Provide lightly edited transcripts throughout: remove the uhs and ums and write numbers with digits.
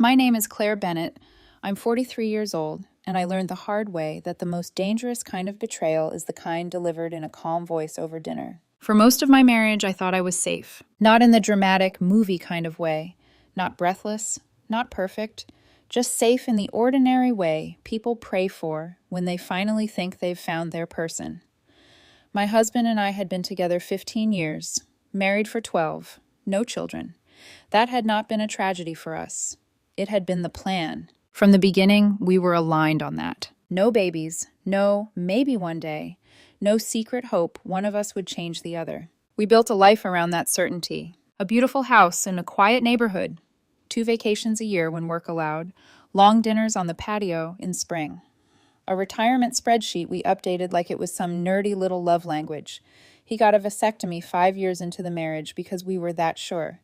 My name is Claire Bennett. I'm 43 years old, and I learned the hard way that the most dangerous kind of betrayal is the kind delivered in a calm voice over dinner. For most of my marriage, I thought I was safe. Not in the dramatic, movie kind of way. Not breathless, not perfect, just safe in the ordinary way people pray for when they finally think they've found their person. My husband and I had been together 15 years, married for 12, no children. That had not been a tragedy for us. It had been the plan. From the beginning, we were aligned on that. No babies, no maybe one day, no secret hope one of us would change the other. We built a life around that certainty. A beautiful house in a quiet neighborhood, 2 vacations a year when work allowed, long dinners on the patio in spring. A retirement spreadsheet we updated like it was some nerdy little love language. He got a vasectomy 5 years into the marriage because we were that sure.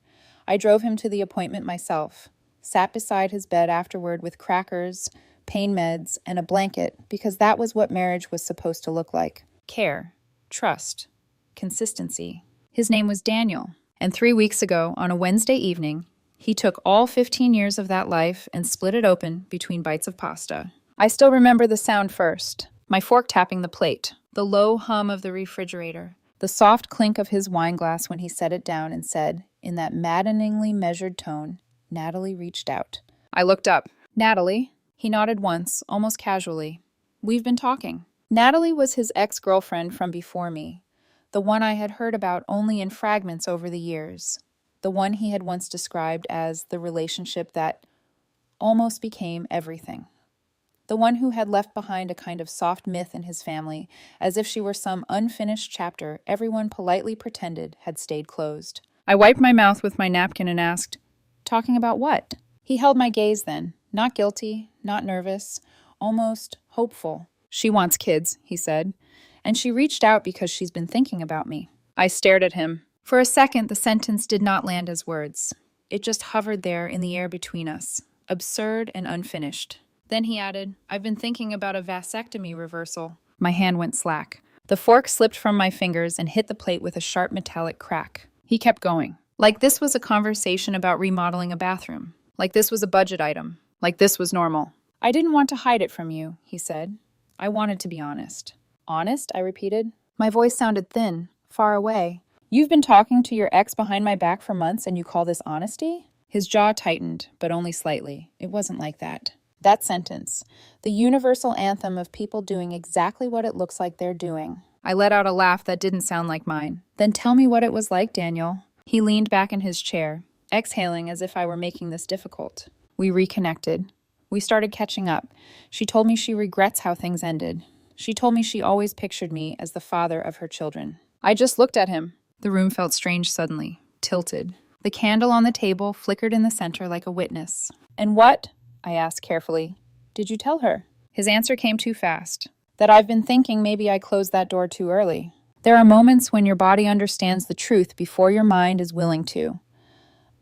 I drove him to the appointment myself. Sat beside his bed afterward with crackers, pain meds, and a blanket because that was what marriage was supposed to look like. Care, trust, consistency. His name was Daniel, and 3 weeks ago, on a Wednesday evening, he took all 15 years of that life and split it open between bites of pasta. I still remember the sound first, my fork tapping the plate, the low hum of the refrigerator, the soft clink of his wine glass when he set it down and said, in that maddeningly measured tone, Natalie reached out. I looked up. Natalie? He nodded once, almost casually. We've been talking. Natalie was his ex-girlfriend from before me, the one I had heard about only in fragments over the years, the one he had once described as the relationship that almost became everything. The one who had left behind a kind of soft myth in his family, as if she were some unfinished chapter everyone politely pretended had stayed closed. I wiped my mouth with my napkin and asked, talking about what? He held my gaze then, not guilty, not nervous, almost hopeful. She wants kids, he said, and she reached out because she's been thinking about me. I stared at him. For a second, the sentence did not land as words. It just hovered there in the air between us, absurd and unfinished. Then he added, I've been thinking about a vasectomy reversal. My hand went slack. The fork slipped from my fingers and hit the plate with a sharp metallic crack. He kept going. Like this was a conversation about remodeling a bathroom. Like this was a budget item. Like this was normal. I didn't want to hide it from you, he said. I wanted to be honest. Honest? I repeated. My voice sounded thin, far away. You've been talking to your ex behind my back for months and you call this honesty? His jaw tightened, but only slightly. It wasn't like that. That sentence, the universal anthem of people doing exactly what it looks like they're doing. I let out a laugh that didn't sound like mine. Then tell me what it was like, Daniel. He leaned back in his chair, exhaling as if I were making this difficult. We reconnected. We started catching up. She told me she regrets how things ended. She told me she always pictured me as the father of her children. I just looked at him. The room felt strange suddenly, tilted. The candle on the table flickered in the center like a witness. And what, I asked carefully, did you tell her? His answer came too fast. That I've been thinking maybe I closed that door too early. There are moments when your body understands the truth before your mind is willing to.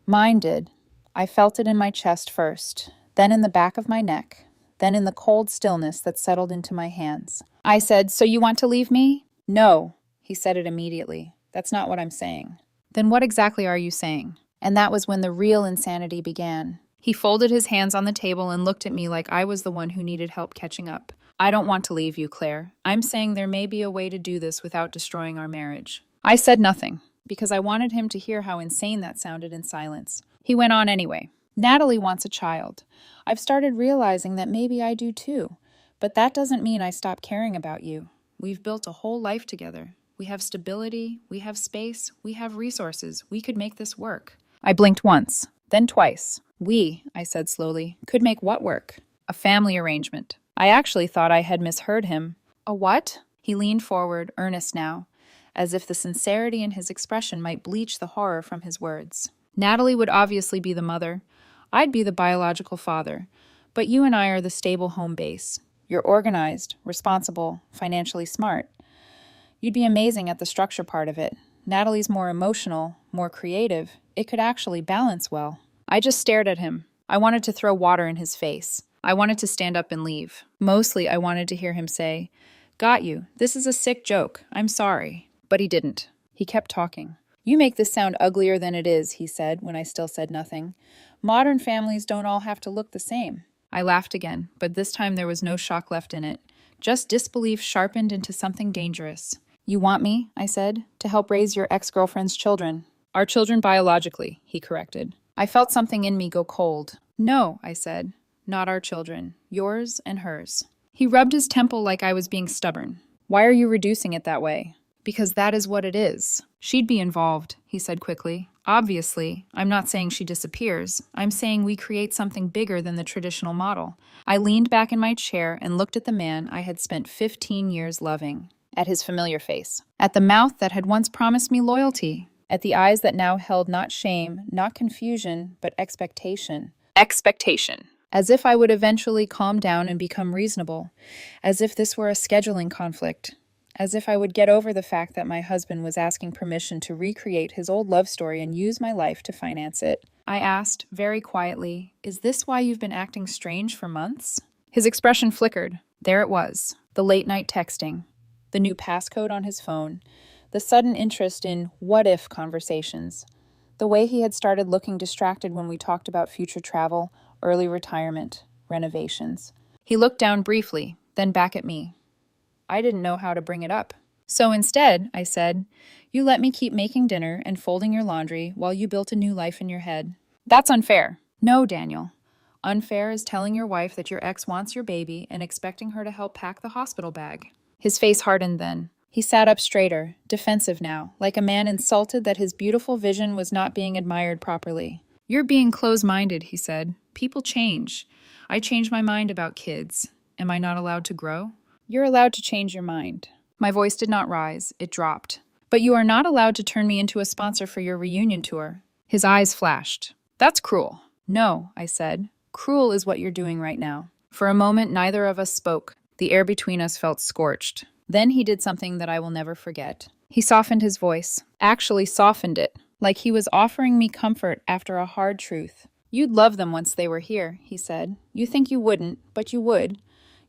Mine did. I felt it in my chest first, then in the back of my neck, then in the cold stillness that settled into my hands. I said, so you want to leave me? No, he said it immediately. That's not what I'm saying. Then what exactly are you saying? And that was when the real insanity began. He folded his hands on the table and looked at me like I was the one who needed help catching up. I don't want to leave you, Claire. I'm saying there may be a way to do this without destroying our marriage. I said nothing, because I wanted him to hear how insane that sounded in silence. He went on anyway. Natalie wants a child. I've started realizing that maybe I do too, but that doesn't mean I stop caring about you. We've built a whole life together. We have stability, we have space, we have resources. We could make this work. I blinked once, then twice. We, I said slowly, could make what work? A family arrangement. I actually thought I had misheard him. A what? He leaned forward, earnest now, as if the sincerity in his expression might bleach the horror from his words. Natalie would obviously be the mother. I'd be the biological father. But you and I are the stable home base. You're organized, responsible, financially smart. You'd be amazing at the structure part of it. Natalie's more emotional, more creative. It could actually balance well. I just stared at him. I wanted to throw water in his face. I wanted to stand up and leave. Mostly, I wanted to hear him say, Got you. This is a sick joke. I'm sorry. But he didn't. He kept talking. You make this sound uglier than it is, he said when I still said nothing. Modern families don't all have to look the same. I laughed again, but this time there was no shock left in it, just disbelief sharpened into something dangerous. You want me, I said, to help raise your ex-girlfriend's children. Our children biologically, he corrected. I felt something in me go cold. No, I said, not our children, yours and hers. He rubbed his temple like I was being stubborn. Why are you reducing it that way? Because that is what it is. She'd be involved, he said quickly. Obviously, I'm not saying she disappears. I'm saying we create something bigger than the traditional model. I leaned back in my chair and looked at the man I had spent 15 years loving, at his familiar face, at the mouth that had once promised me loyalty, at the eyes that now held not shame, not confusion, but expectation. Expectation. As if I would eventually calm down and become reasonable, as if this were a scheduling conflict, as if I would get over the fact that my husband was asking permission to recreate his old love story and use my life to finance it. I asked, very quietly, "Is this why you've been acting strange for months?" His expression flickered. There it was, the late-night texting, the new passcode on his phone, the sudden interest in what-if conversations, the way he had started looking distracted when we talked about future travel, early retirement, renovations. He looked down briefly, then back at me. I didn't know how to bring it up. So instead, I said, you let me keep making dinner and folding your laundry while you built a new life in your head. That's unfair. No, Daniel. Unfair is telling your wife that your ex wants your baby and expecting her to help pack the hospital bag. His face hardened then. He sat up straighter, defensive now, like a man insulted that his beautiful vision was not being admired properly. You're being close-minded, he said. People change. I change my mind about kids. Am I not allowed to grow? You're allowed to change your mind. My voice did not rise, it dropped. But you are not allowed to turn me into a sponsor for your reunion tour. His eyes flashed. That's cruel. No, I said. Cruel is what you're doing right now. For a moment, neither of us spoke. The air between us felt scorched. Then he did something that I will never forget. He softened his voice, actually softened it, like he was offering me comfort after a hard truth. You'd love them once they were here, he said. You think you wouldn't, but you would.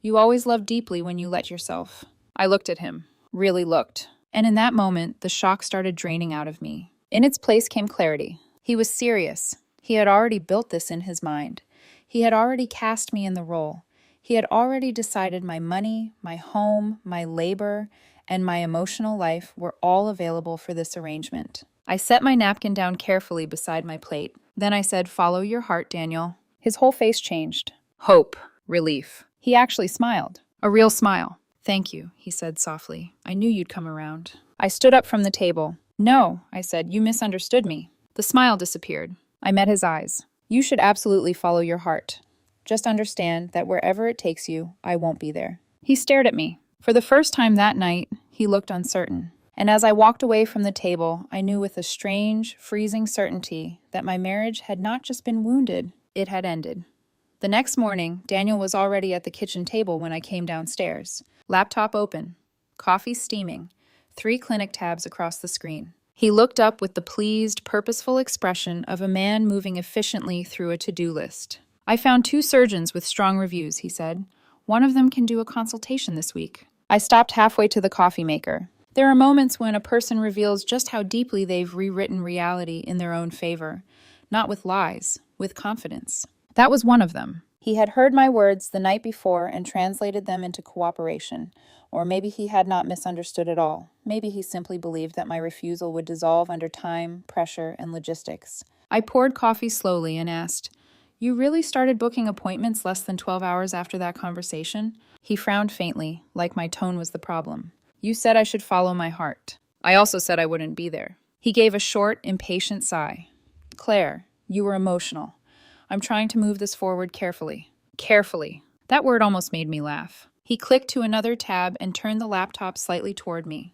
You always love deeply when you let yourself. I looked at him, really looked. And in that moment, the shock started draining out of me. In its place came clarity. He was serious. He had already built this in his mind. He had already cast me in the role. He had already decided my money, my home, my labor, and my emotional life were all available for this arrangement. I set my napkin down carefully beside my plate. Then I said, "Follow your heart, Daniel." His whole face changed. Hope, relief. He actually smiled. A real smile. "Thank you," he said softly. "I knew you'd come around." I stood up from the table. "No," I said, "you misunderstood me." The smile disappeared. I met his eyes. "You should absolutely follow your heart. Just understand that wherever it takes you, I won't be there." He stared at me. For the first time that night, he looked uncertain. And as I walked away from the table, I knew with a strange, freezing certainty that my marriage had not just been wounded, it had ended. The next morning, Daniel was already at the kitchen table when I came downstairs. Laptop open, coffee steaming, 3 clinic tabs across the screen. He looked up with the pleased, purposeful expression of a man moving efficiently through a to-do list. "I found 2 surgeons with strong reviews," he said. "One of them can do a consultation this week." I stopped halfway to the coffee maker. There are moments when a person reveals just how deeply they've rewritten reality in their own favor, not with lies, with confidence. That was one of them. He had heard my words the night before and translated them into cooperation. Or maybe he had not misunderstood at all. Maybe he simply believed that my refusal would dissolve under time, pressure, and logistics. I poured coffee slowly and asked, "You really started booking appointments less than 12 hours after that conversation?" He frowned faintly, like my tone was the problem. "You said I should follow my heart. I also said I wouldn't be there." He gave a short, impatient sigh. "Claire, you were emotional. I'm trying to move this forward carefully." Carefully. That word almost made me laugh. He clicked to another tab and turned the laptop slightly toward me.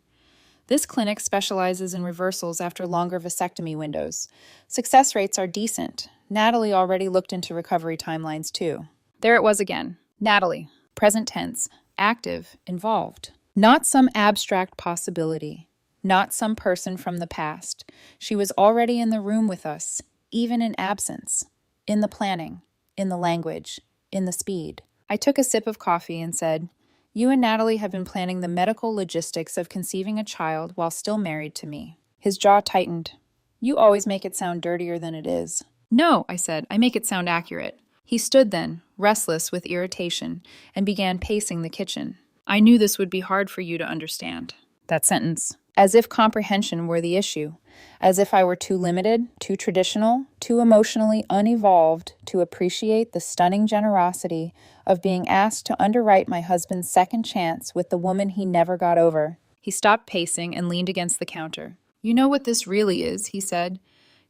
"This clinic specializes in reversals after longer vasectomy windows. Success rates are decent. Natalie already looked into recovery timelines too." There it was again. Natalie. Present tense. Active. Involved. Not some abstract possibility. Not some person from the past. She was already in the room with us, even in absence. In the planning. In the language. In the speed. I took a sip of coffee and said, "You and Natalie have been planning the medical logistics of conceiving a child while still married to me. His jaw tightened. You always make it sound dirtier than it is. No, I said. I make it sound accurate. He stood then, restless with irritation, and began pacing the kitchen. I knew this would be hard for you to understand. That sentence. As if comprehension were the issue. As if I were too limited, too traditional, too emotionally unevolved to appreciate the stunning generosity of being asked to underwrite my husband's second chance with the woman he never got over. He stopped pacing and leaned against the counter. You know what this really is, he said.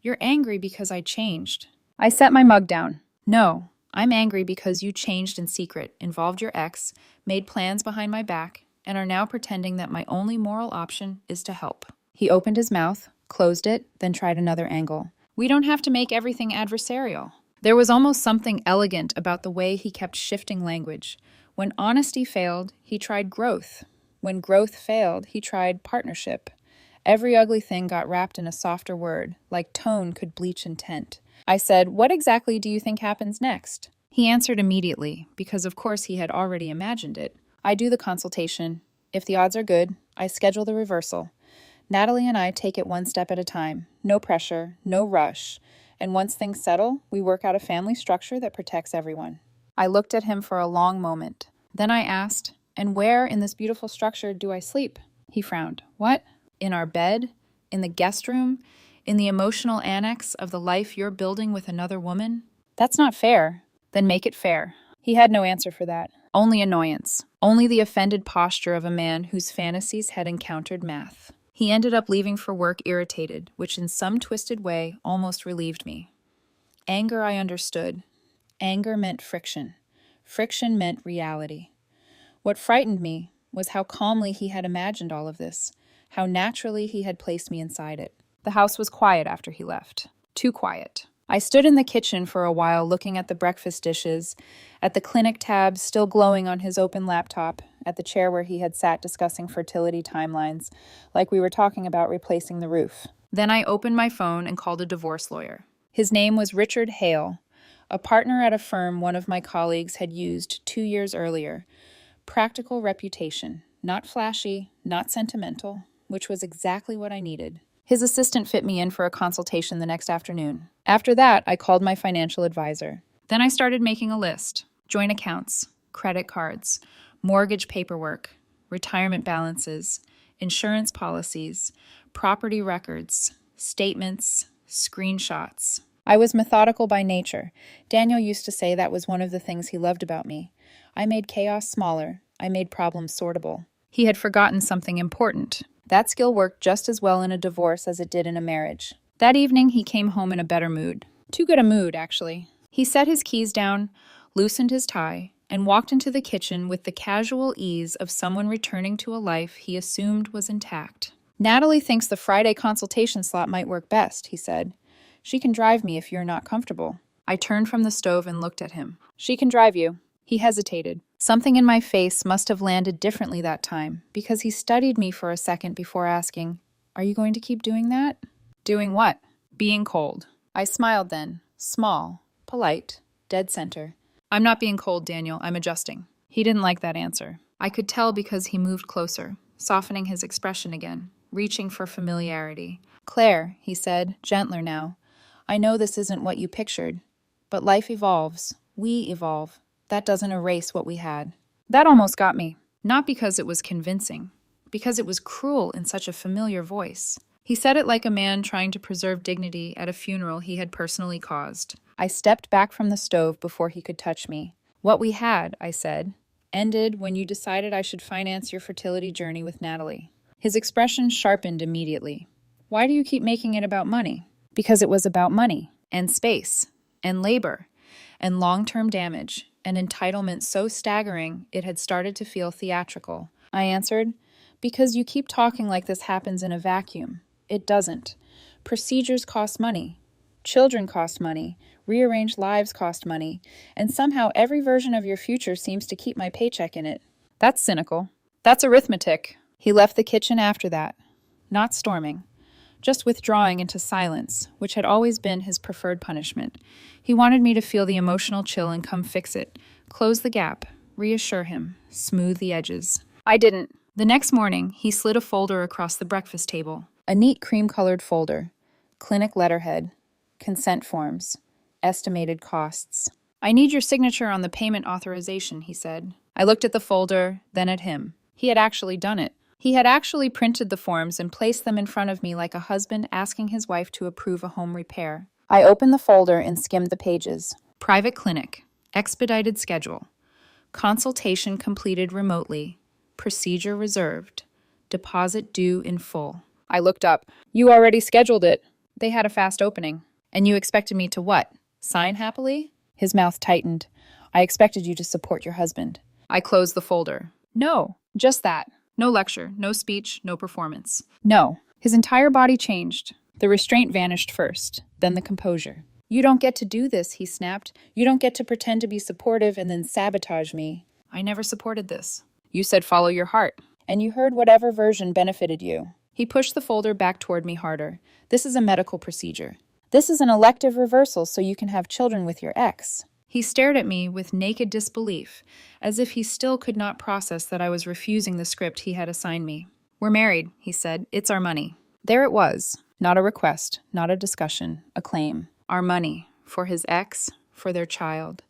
You're angry because I changed. I set my mug down. No, I'm angry because you changed in secret, involved your ex, made plans behind my back, and are now pretending that my only moral option is to help. He opened his mouth, closed it, then tried another angle. We don't have to make everything adversarial. There was almost something elegant about the way he kept shifting language. When honesty failed, he tried growth. When growth failed, he tried partnership. Every ugly thing got wrapped in a softer word, like tone could bleach intent. I said, what exactly do you think happens next? He answered immediately, because of course he had already imagined it. I do the consultation. If the odds are good, I schedule the reversal. Natalie and I take it one step at a time. No pressure, no rush. And once things settle, we work out a family structure that protects everyone. I looked at him for a long moment. Then I asked, and where in this beautiful structure do I sleep? He frowned. What? In our bed? In the guest room? In the emotional annex of the life you're building with another woman? That's not fair. Then make it fair. He had no answer for that. Only annoyance. Only the offended posture of a man whose fantasies had encountered math. He ended up leaving for work irritated, which in some twisted way almost relieved me. Anger I understood. Anger meant friction. Friction meant reality. What frightened me was how calmly he had imagined all of this, how naturally he had placed me inside it. The house was quiet after he left. Too quiet. I stood in the kitchen for a while looking at the breakfast dishes, at the clinic tabs still glowing on his open laptop, at the chair where he had sat discussing fertility timelines, like we were talking about replacing the roof. Then I opened my phone and called a divorce lawyer. His name was Richard Hale, a partner at a firm one of my colleagues had used 2 years earlier. Practical reputation, not flashy, not sentimental, which was exactly what I needed. His assistant fit me in for a consultation the next afternoon. After that, I called my financial advisor. Then I started making a list. Joint accounts, credit cards, mortgage paperwork, retirement balances, insurance policies, property records, statements, screenshots. I was methodical by nature. Daniel used to say that was one of the things he loved about me. I made chaos smaller. I made problems sortable. He had forgotten something important. That skill worked just as well in a divorce as it did in a marriage. That evening, he came home in a better mood. Too good a mood, actually. He set his keys down, loosened his tie, and walked into the kitchen with the casual ease of someone returning to a life he assumed was intact. Natalie thinks the Friday consultation slot might work best, he said. She can drive me if you're not comfortable. I turned from the stove and looked at him. She can drive you. He hesitated. Something in my face must have landed differently that time, because he studied me for a second before asking, Are you going to keep doing that? Doing what? Being cold. I smiled then, small, polite, dead center. I'm not being cold, Daniel. I'm adjusting. He didn't like that answer. I could tell because he moved closer, softening his expression again, reaching for familiarity. Claire, he said, gentler now. I know this isn't what you pictured, but life evolves. We evolve. That doesn't erase what we had. That almost got me. Not because it was convincing, because it was cruel in such a familiar voice. He said it like a man trying to preserve dignity at a funeral he had personally caused. I stepped back from the stove before he could touch me. What we had, I said, ended when you decided I should finance your fertility journey with Natalie. His expression sharpened immediately. Why do you keep making it about money? Because it was about money, and space, and labor, and long-term damage. An entitlement so staggering it had started to feel theatrical. I answered, because you keep talking like this happens in a vacuum. It doesn't. Procedures cost money. Children cost money. Rearranged lives cost money. And somehow every version of your future seems to keep my paycheck in it. That's cynical. That's arithmetic. He left the kitchen after that. Not storming. Just withdrawing into silence, which had always been his preferred punishment. He wanted me to feel the emotional chill and come fix it, close the gap, reassure him, smooth the edges. I didn't. The next morning, he slid a folder across the breakfast table. A neat cream-colored folder. Clinic letterhead. Consent forms. Estimated costs. I need your signature on the payment authorization, he said. I looked at the folder, then at him. He had actually done it. He had actually printed the forms and placed them in front of me like a husband asking his wife to approve a home repair. I opened the folder and skimmed the pages. Private clinic. Expedited schedule. Consultation completed remotely. Procedure reserved. Deposit due in full. I looked up. You already scheduled it. They had a fast opening. And you expected me to what? Sign happily? His mouth tightened. I expected you to support your husband. I closed the folder. No, just that. No lecture, no speech, no performance. No. His entire body changed. The restraint vanished first, then the composure. You don't get to do this, he snapped. You don't get to pretend to be supportive and then sabotage me. I never supported this. You said follow your heart. And you heard whatever version benefited you. He pushed the folder back toward me harder. This is a medical procedure. This is an elective reversal so you can have children with your ex. He stared at me with naked disbelief, as if he still could not process that I was refusing the script he had assigned me. We're married, he said. It's our money. There it was. Not a request, not a discussion, a claim. Our money. For his ex, for their child.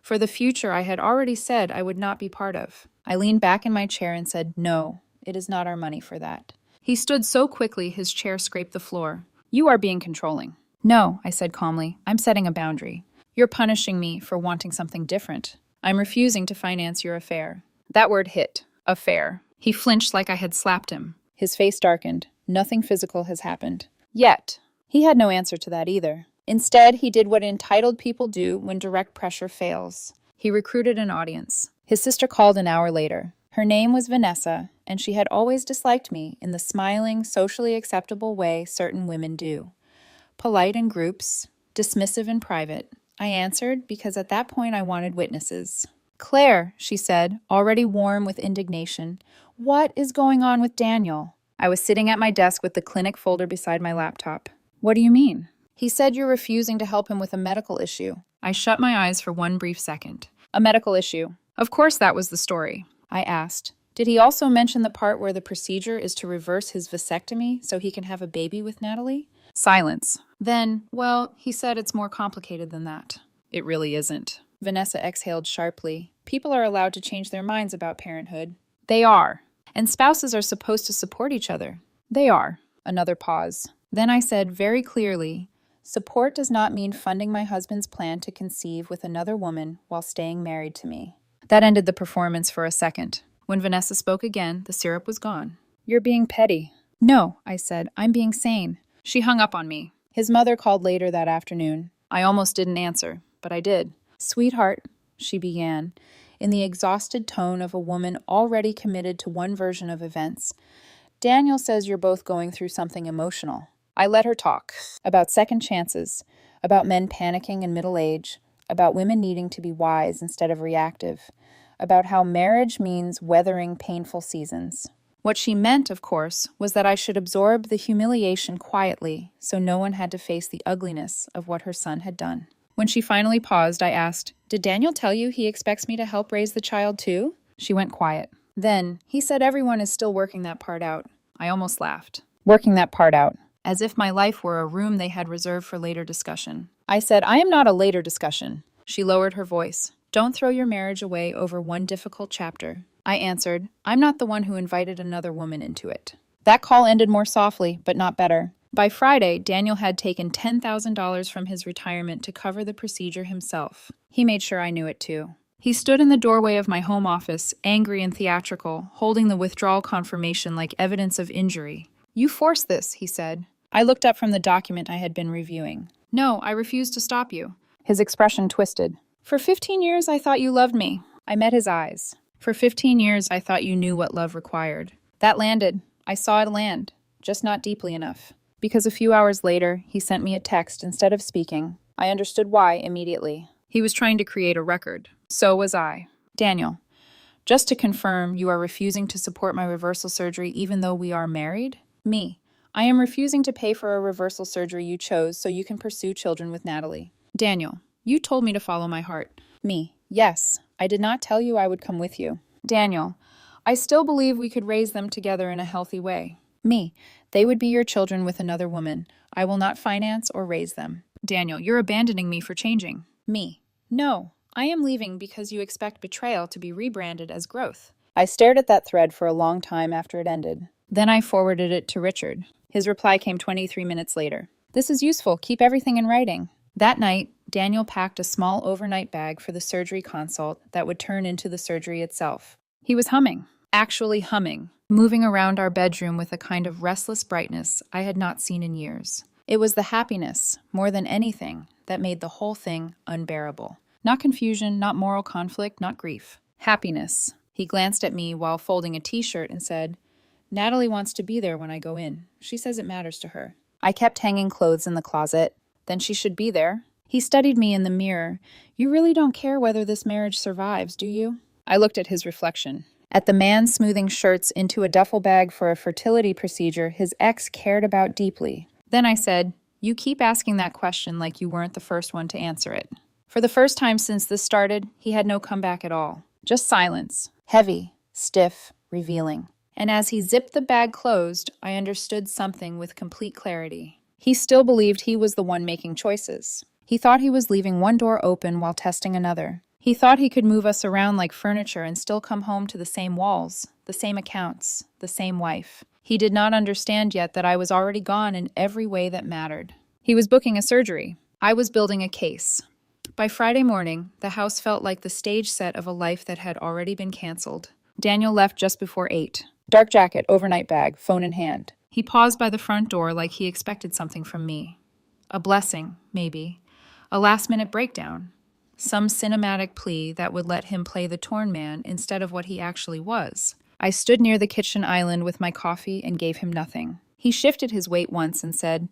For the future I had already said I would not be part of. I leaned back in my chair and said, no, it is not our money for that. He stood so quickly his chair scraped the floor. You are being controlling. No, I said calmly. I'm setting a boundary. You're punishing me for wanting something different. I'm refusing to finance your affair. That word hit. Affair. He flinched like I had slapped him. His face darkened. Nothing physical has happened. Yet. He had no answer to that either. Instead, he did what entitled people do when direct pressure fails. He recruited an audience. His sister called an hour later. Her name was Vanessa, and she had always disliked me in the smiling, socially acceptable way certain women do. Polite in groups, dismissive in private. I answered because at that point I wanted witnesses. Claire, she said, already warm with indignation, what is going on with Daniel? I was sitting at my desk with the clinic folder beside my laptop. What do you mean? He said you're refusing to help him with a medical issue. I shut my eyes for one brief second. A medical issue. Of course that was the story. I asked. Did he also mention the part where the procedure is to reverse his vasectomy so he can have a baby with Natalie? Silence. Then, well, he said it's more complicated than that. It really isn't. Vanessa exhaled sharply. People are allowed to change their minds about parenthood. They are. And spouses are supposed to support each other. They are. Another pause. Then I said very clearly, support does not mean funding my husband's plan to conceive with another woman while staying married to me. That ended the performance for a second. When Vanessa spoke again, the syrup was gone. You're being petty. No, I said. I'm being sane. She hung up on me. His mother called later that afternoon. I almost didn't answer, but I did. Sweetheart, she began, in the exhausted tone of a woman already committed to one version of events. Daniel says you're both going through something emotional. I let her talk. About second chances. About men panicking in middle age. About women needing to be wise instead of reactive. About how marriage means weathering painful seasons. What she meant, of course, was that I should absorb the humiliation quietly so no one had to face the ugliness of what her son had done. When she finally paused, I asked, Did Daniel tell you he expects me to help raise the child too? She went quiet. Then, he said everyone is still working that part out. I almost laughed. Working that part out. As if my life were a room they had reserved for later discussion. I said, I am not a later discussion. She lowered her voice. Don't throw your marriage away over one difficult chapter. I answered, I'm not the one who invited another woman into it. That call ended more softly, but not better. By Friday, Daniel had taken $10,000 from his retirement to cover the procedure himself. He made sure I knew it too. He stood in the doorway of my home office, angry and theatrical, holding the withdrawal confirmation like evidence of injury. You forced this, he said. I looked up from the document I had been reviewing. No, I refuse to stop you. His expression twisted. For 15 years, I thought you loved me. I met his eyes. For 15 years, I thought you knew what love required. That landed. I saw it land, just not deeply enough. Because a few hours later, he sent me a text instead of speaking. I understood why immediately. He was trying to create a record. So was I. Daniel, just to confirm, you are refusing to support my reversal surgery even though we are married? Me. I am refusing to pay for a reversal surgery you chose so you can pursue children with Natalie. Daniel, you told me to follow my heart. Me. Yes. I did not tell you I would come with you. Daniel, I still believe we could raise them together in a healthy way. Me. They would be your children with another woman. I will not finance or raise them. Daniel, you're abandoning me for changing. Me. No, I am leaving because you expect betrayal to be rebranded as growth. I stared at that thread for a long time after it ended. Then I forwarded it to Richard. His reply came 23 minutes later. This is useful. Keep everything in writing. That night, Daniel packed a small overnight bag for the surgery consult that would turn into the surgery itself. He was humming, actually humming, moving around our bedroom with a kind of restless brightness I had not seen in years. It was the happiness, more than anything, that made the whole thing unbearable. Not confusion, not moral conflict, not grief. Happiness. He glanced at me while folding a t-shirt and said, Natalie wants to be there when I go in. She says it matters to her. I kept hanging clothes in the closet. Then she should be there. He studied me in the mirror. You really don't care whether this marriage survives, do you? I looked at his reflection. At the man smoothing shirts into a duffel bag for a fertility procedure his ex cared about deeply. Then I said, You keep asking that question like you weren't the first one to answer it. For the first time since this started, he had no comeback at all. Just silence. Heavy, stiff, revealing. And as he zipped the bag closed, I understood something with complete clarity. He still believed he was the one making choices. He thought he was leaving one door open while testing another. He thought he could move us around like furniture and still come home to the same walls, the same accounts, the same wife. He did not understand yet that I was already gone in every way that mattered. He was booking a surgery. I was building a case. By Friday morning, the house felt like the stage set of a life that had already been canceled. Daniel left just before 8. Dark jacket, overnight bag, phone in hand. He paused by the front door like he expected something from me. A blessing, maybe. A last-minute breakdown. Some cinematic plea that would let him play the torn man instead of what he actually was. I stood near the kitchen island with my coffee and gave him nothing. He shifted his weight once and said,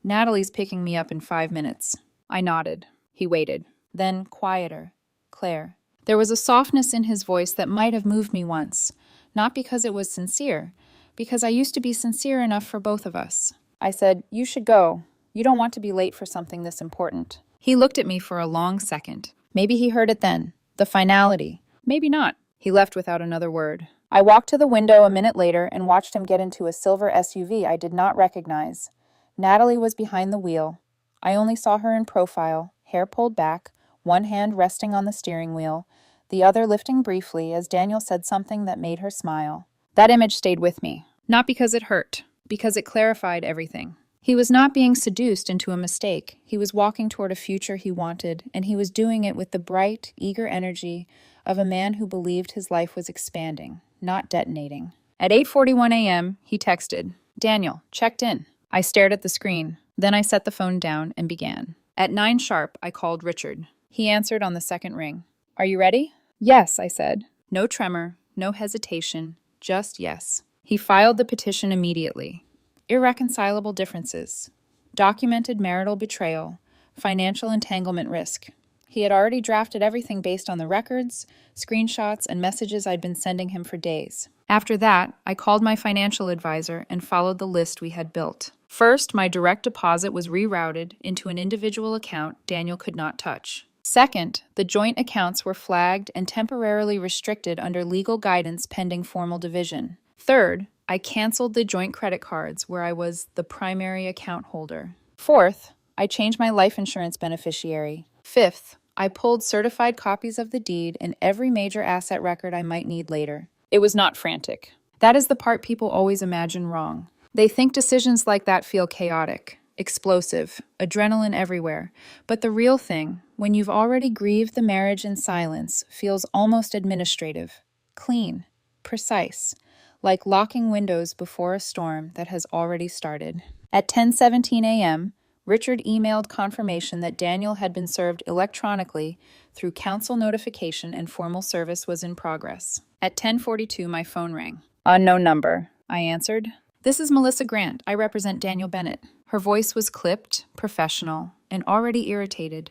Natalie's picking me up in 5 minutes. I nodded. He waited. Then, quieter. Claire. There was a softness in his voice that might have moved me once. Not because it was sincere, because I used to be sincere enough for both of us. I said, You should go. You don't want to be late for something this important. He looked at me for a long second. Maybe he heard it then. The finality. Maybe not. He left without another word. I walked to the window a minute later and watched him get into a silver SUV I did not recognize. Natalie was behind the wheel. I only saw her in profile, hair pulled back, one hand resting on the steering wheel, the other lifting briefly as Daniel said something that made her smile. That image stayed with me. Not because it hurt, because it clarified everything. He was not being seduced into a mistake. He was walking toward a future he wanted, and he was doing it with the bright, eager energy of a man who believed his life was expanding, not detonating. At 8:41 a.m., he texted, Daniel, checked in. I stared at the screen. Then I set the phone down and began. At 9 sharp, I called Richard. He answered on the second ring. Are you ready? Yes, I said. No tremor, no hesitation, just yes. He filed the petition immediately. Irreconcilable differences. Documented marital betrayal. Financial entanglement risk. He had already drafted everything based on the records, screenshots, and messages I'd been sending him for days. After that, I called my financial advisor and followed the list we had built. First, my direct deposit was rerouted into an individual account Daniel could not touch. Second, the joint accounts were flagged and temporarily restricted under legal guidance pending formal division. Third, I canceled the joint credit cards where I was the primary account holder. Fourth, I changed my life insurance beneficiary. Fifth, I pulled certified copies of the deed and every major asset record I might need later. It was not frantic. That is the part people always imagine wrong. They think decisions like that feel chaotic, explosive, adrenaline everywhere. But the real thing, when you've already grieved the marriage in silence, feels almost administrative, clean, precise, like locking windows before a storm that has already started. At 10:17 a.m., Richard emailed confirmation that Daniel had been served electronically through council notification and formal service was in progress. At 10:42, my phone rang. Unknown number, I answered. This is Melissa Grant. I represent Daniel Bennett. Her voice was clipped, professional, and already irritated.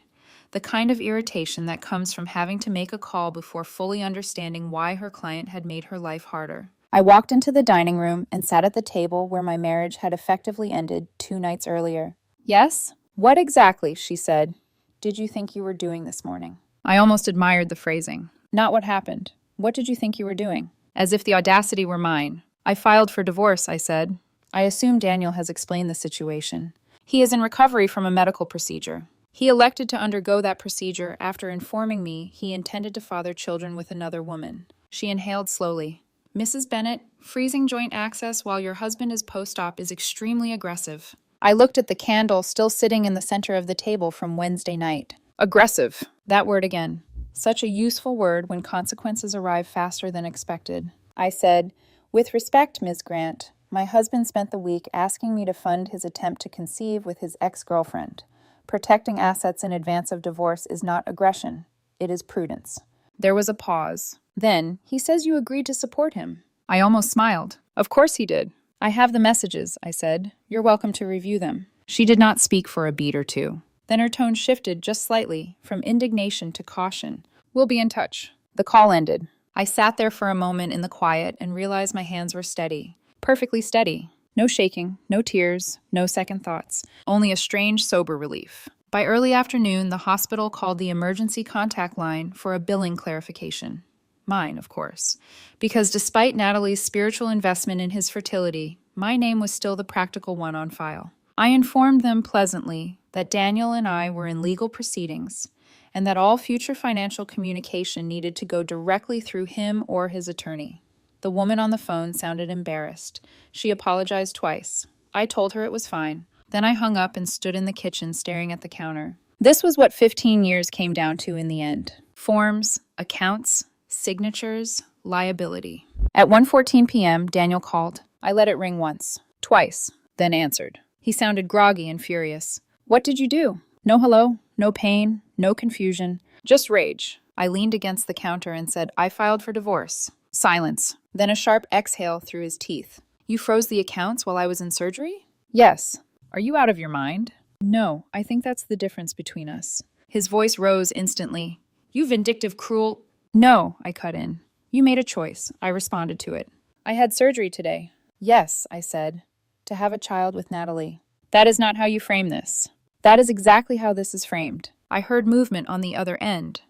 The kind of irritation that comes from having to make a call before fully understanding why her client had made her life harder. I walked into the dining room and sat at the table where my marriage had effectively ended 2 nights earlier. Yes? What exactly, she said, did you think you were doing this morning? I almost admired the phrasing. Not what happened. What did you think you were doing? As if the audacity were mine. I filed for divorce, I said. I assume Daniel has explained the situation. He is in recovery from a medical procedure. He elected to undergo that procedure after informing me he intended to father children with another woman. She inhaled slowly. Mrs. Bennet, freezing joint access while your husband is post-op is extremely aggressive. I looked at the candle still sitting in the center of the table from Wednesday night. Aggressive. That word again. Such a useful word when consequences arrive faster than expected. I said, "With respect, Ms. Grant, my husband spent the week asking me to fund his attempt to conceive with his ex-girlfriend. Protecting assets in advance of divorce is not aggression. It is prudence." There was a pause. Then, "He says you agreed to support him." I almost smiled. "Of course he did. I have the messages," I said. "You're welcome to review them." She did not speak for a beat or two. Then her tone shifted just slightly, from indignation to caution. "We'll be in touch." The call ended. I sat there for a moment in the quiet and realized my hands were steady. Perfectly steady. No shaking, no tears, no second thoughts. Only a strange, sober relief. By early afternoon, the hospital called the emergency contact line for a billing clarification. Mine, of course. Because despite Natalie's spiritual investment in his fertility, my name was still the practical one on file. I informed them pleasantly that Daniel and I were in legal proceedings, and that all future financial communication needed to go directly through him or his attorney. The woman on the phone sounded embarrassed. She apologized twice. I told her it was fine. Then I hung up and stood in the kitchen staring at the counter. This was what 15 years came down to in the end. Forms, accounts, signatures, liability. At 1:14 p.m., Daniel called. I let it ring once, twice, then answered. He sounded groggy and furious. "What did you do?" No hello, no pain, no confusion, just rage. I leaned against the counter and said, "I filed for divorce." Silence. Then a sharp exhale through his teeth. "You froze the accounts while I was in surgery?" "Yes." "Are you out of your mind?" "No, I think that's the difference between us." His voice rose instantly. "You vindictive, cruel—" "No," I cut in. "You made a choice." I responded to it. "I had surgery today." "Yes," I said, "to have a child with Natalie." "That is not how you frame this." "That is exactly how this is framed." I heard movement on the other end.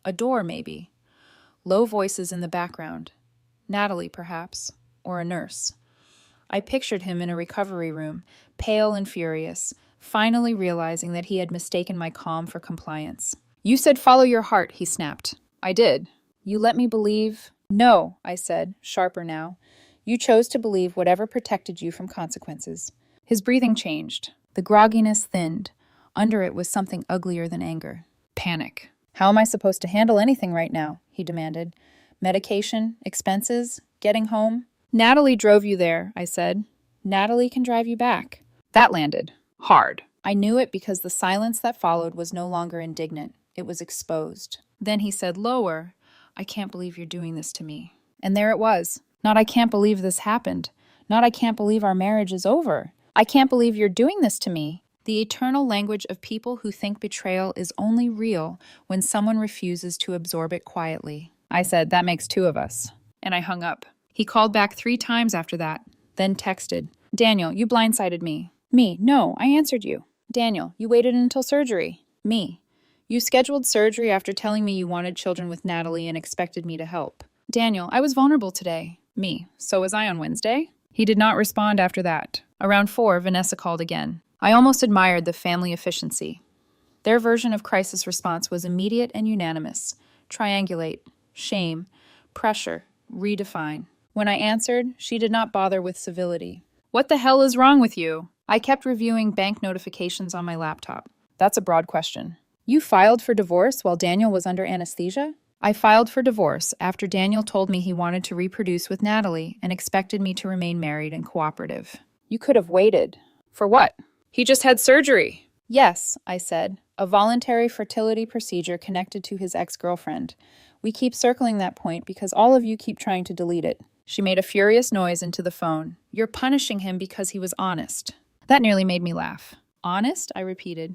A door, maybe. Low voices in the background. Natalie, perhaps, or a nurse. I pictured him in a recovery room, pale and furious, finally realizing that he had mistaken my calm for compliance. "You said follow your heart," he snapped. "I did." "You let me believe—" "No," I said, sharper now. "You chose to believe whatever protected you from consequences." His breathing changed. The grogginess thinned. Under it was something uglier than anger. Panic. "How am I supposed to handle anything right now?" he demanded. "Medication? Expenses? Getting home?" "Natalie drove you there," I said. "Natalie can drive you back." That landed. Hard. I knew it because the silence that followed was no longer indignant. It was exposed. Then he said lower, "I can't believe you're doing this to me." And there it was. Not "I can't believe this happened." Not "I can't believe our marriage is over." "I can't believe you're doing this to me." The eternal language of people who think betrayal is only real when someone refuses to absorb it quietly. I said, "That makes two of us." And I hung up. He called back 3 times after that, then texted, "Daniel, you blindsided me." "Me, no, I answered you." "Daniel, you waited until surgery." "Me, you scheduled surgery after telling me you wanted children with Natalie and expected me to help." "Daniel, I was vulnerable today." "Me, so was I on Wednesday." He did not respond after that. Around 4, Vanessa called again. I almost admired the family efficiency. Their version of crisis response was immediate and unanimous. Triangulate, shame, pressure, redefine. When I answered, she did not bother with civility. "What the hell is wrong with you?" I kept reviewing bank notifications on my laptop. "That's a broad question." "You filed for divorce while Daniel was under anesthesia?" "I filed for divorce after Daniel told me he wanted to reproduce with Natalie and expected me to remain married and cooperative." "You could have waited." "For what? He just had surgery." "Yes," I said, "a voluntary fertility procedure connected to his ex-girlfriend. We keep circling that point because all of you keep trying to delete it." She made a furious noise into the phone. "You're punishing him because he was honest." That nearly made me laugh. "Honest?" I repeated.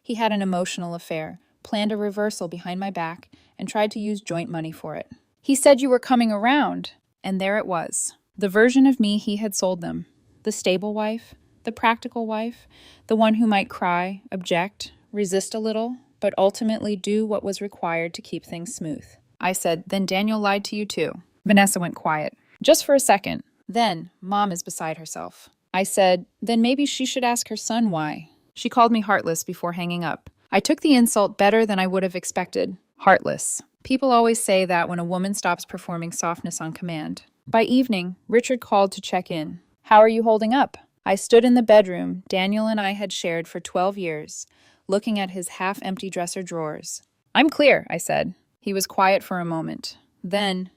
"He had an emotional affair, planned a reversal behind my back, and tried to use joint money for it. He said you were coming around." And there it was. The version of me he had sold them. The stable wife, the practical wife, the one who might cry, object, resist a little, but ultimately do what was required to keep things smooth. I said, "Then Daniel lied to you too." Vanessa went quiet. Just for a second. Then, Mom is beside herself. I said, then maybe she should ask her son why. She called me heartless before hanging up. I took the insult better than I would have expected. Heartless. People always say that when a woman stops performing softness on command. By evening, Richard called to check in. How are you holding up? I stood in the bedroom Daniel and I had shared for 12 years, looking at his half-empty dresser drawers. I'm clear, I said. He was quiet for a moment. Then,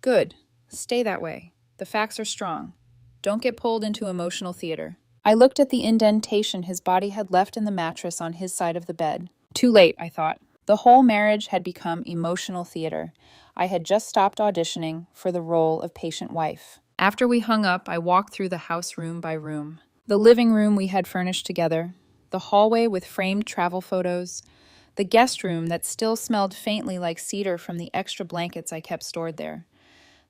good. Stay that way. The facts are strong. Don't get pulled into emotional theater. I looked at the indentation his body had left in the mattress on his side of the bed. Too late, I thought. The whole marriage had become emotional theater. I had just stopped auditioning for the role of patient wife. After we hung up, I walked through the house room by room. The living room we had furnished together, the hallway with framed travel photos, the guest room that still smelled faintly like cedar from the extra blankets I kept stored there,